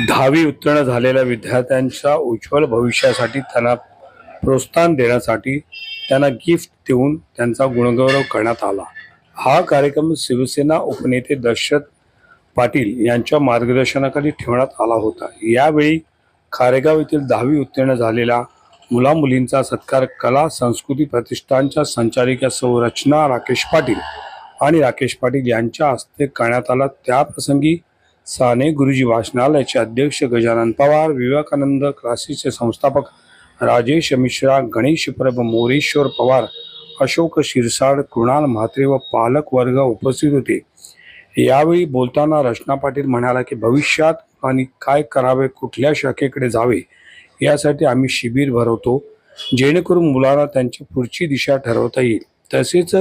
10वी उत्तीर्ण झालेल्या विद्यार्थ्यांच्या उज्ज्वल भविष्यासाठी त्यांना प्रोत्साहन देण्यासाठी त्यांना गिफ्ट देऊन त्यांचा गुणगौरव करण्यात आला। हा कार्यक्रम शिवसेना उपनेते दशरथ पाटील यांच्या मार्गदर्शनाखाली ठेवण्यात आला होता। यावेळी खारेगाव येथील 10वी उत्तीर्ण झालेल्या मुला मुलींचा सत्कार कला संस्कृती प्रतिष्ठानच्या संचालिका सौ रचना राकेश पाटील आणि राकेश पाटील यांच्या हस्ते करण्यात आला। त्याप्रसंगी साने गुरुजी वाचनालयाचे अध्यक्ष गजानन पवार, विवेकानंद क्लासेसचे संस्थापक राजेश मिश्रा, गणेश परब, मोरेश्वर पवार, अशोक शिरसाड, कृणाल म्हात्रे व पालक वर्ग उपस्थित होते। यावेळी बोलताना रचना पाटील म्हणाला की भविष्यात आणि काय करावे, कुठल्या शाखेकडे जावे यासाठी आम्ही शिबिर भरवतो, जेणेकरून मुलांना त्यांची पुढची दिशा ठरवता येईल। तसेच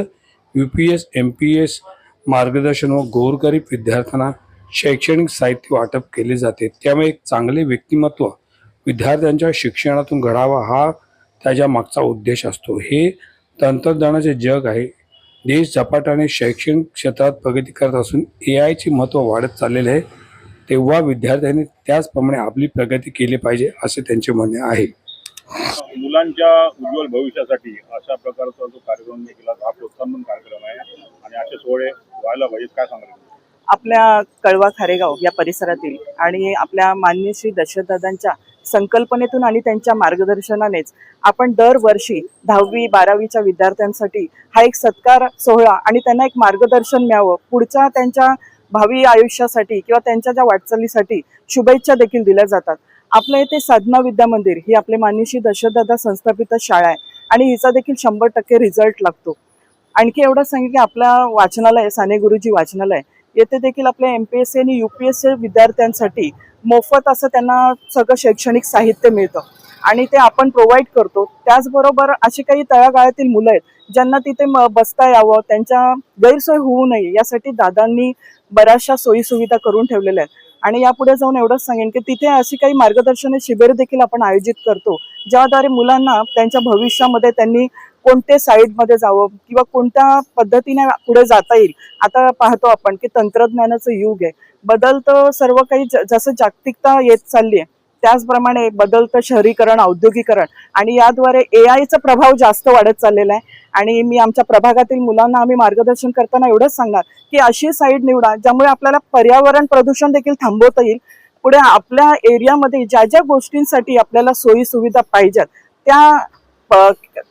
UPS MPS मार्गदर्शन व गोरगरीब विद्यार्थ्यांना शैक्षणिक साहित्य वाटप केले जाते। त्यामुळे एक चांगले व्यक्तिमत्व विद्यार्थ्यांच्या शिक्षणातून घडावा हा त्याच्या मागचा उद्देश असतो। हे तंत्रज्ञानाचे जग आहे। देश झपाट्याने शैक्षणिक क्षेत्रात प्रगती करत असून AI चे महत्त्व वाढत चाललेले आहे, तेव्हा विद्यार्थ्यांनी त्याचप्रमाणे आपली प्रगती केली पाहिजे असे त्यांचे म्हणणे आहे। मुलांच्या उज्ज्वल भविष्यासाठी अशा प्रकारचा जो कार्यक्रम केला हा प्रोत्साहन कार्यक्रम आहे आणि असे सोहळे व्हायला पाहिजेत, काय सांगाल? आपल्या कळवा खारेगाव या परिसरातील आणि आपल्या माननीय श्री दशरथदादांच्या संकल्पनेतून आणि त्यांच्या मार्गदर्शनानेच आपण दरवर्षी 10वी 12वीच्या विद्यार्थ्यांसाठी हा एक सत्कार सोहळा आणि त्यांना एक मार्गदर्शन मिळावं, पुढच्या त्यांच्या भावी आयुष्यासाठी किंवा त्यांच्या ज्या वाटचालीसाठी शुभेच्छा देखील दिल्या जातात। आपल्या इथे साधना विद्या मंदिर ही आपले माननीय श्री दशरथदादा संस्थापित शाळा आहे आणि हिचा देखील 100% रिझल्ट लागतो। आणखी एवढंच सांगेन की आपल्या वाचनालय साने गुरुजी वाचनालय येथे देखील आपल्या MPSC आणि UPSC विद्यार्थ्यांसाठी मोफत असं त्यांना सगळं शैक्षणिक साहित्य मिळतं आणि ते आपण प्रोव्हाइड करतो। त्याचबरोबर अशी काही तळागाळातील मुलं आहेत ज्यांना तिथे बसता यावं, त्यांच्या गैरसोय होऊ नये यासाठी दादांनी बऱ्याचशा सोयी सुविधा करून ठेवलेल्या आहेत। आणि यापुढे जाऊन एवढंच सांगेन की तिथे अशी काही मार्गदर्शन शिबिर देखील आपण आयोजित करतो, ज्याद्वारे मुलांना त्यांच्या भविष्यामध्ये त्यांनी कोणते साईडमध्ये जावं किंवा कोणत्या पद्धतीने पुढे जाता येईल। आता पाहतो आपण की तंत्रज्ञानाचं युग आहे, बदलतं सर्व काही, जसं जागतिकता येत चालली आहे त्याचप्रमाणे बदलतं शहरीकरण, औद्योगिकरण आणि याद्वारे AIचा प्रभाव जास्त वाढत चाललेला आहे। आणि मी आमच्या प्रभागातील मुलांना आम्ही मार्गदर्शन करताना एवढंच सांगणार की अशी साईड निवडा ज्यामुळे आपल्याला पर्यावरण प्रदूषण देखील थांबवता येईल। पुढे आपल्या एरियामध्ये ज्या ज्या गोष्टींसाठी आपल्याला सोयी सुविधा पाहिजेत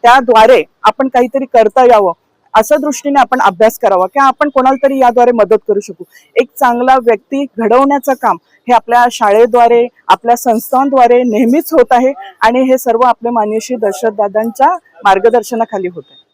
त्याद्वारे आपण काहीतरी करता यावं, अशा दृष्टीने आपण अभ्यास करावा की आपण कोणाला तरी याद्वारे मदत करू शकू। एक चांगला व्यक्ती घडवण्याचं काम हे आपल्या शाळेद्वारे, आपल्या संस्थांद्वारे नेहमीच होत आहे आणि हे सर्व आपले माननीय श्री दशरथदादांच्या मार्गदर्शनाखाली होत आहे।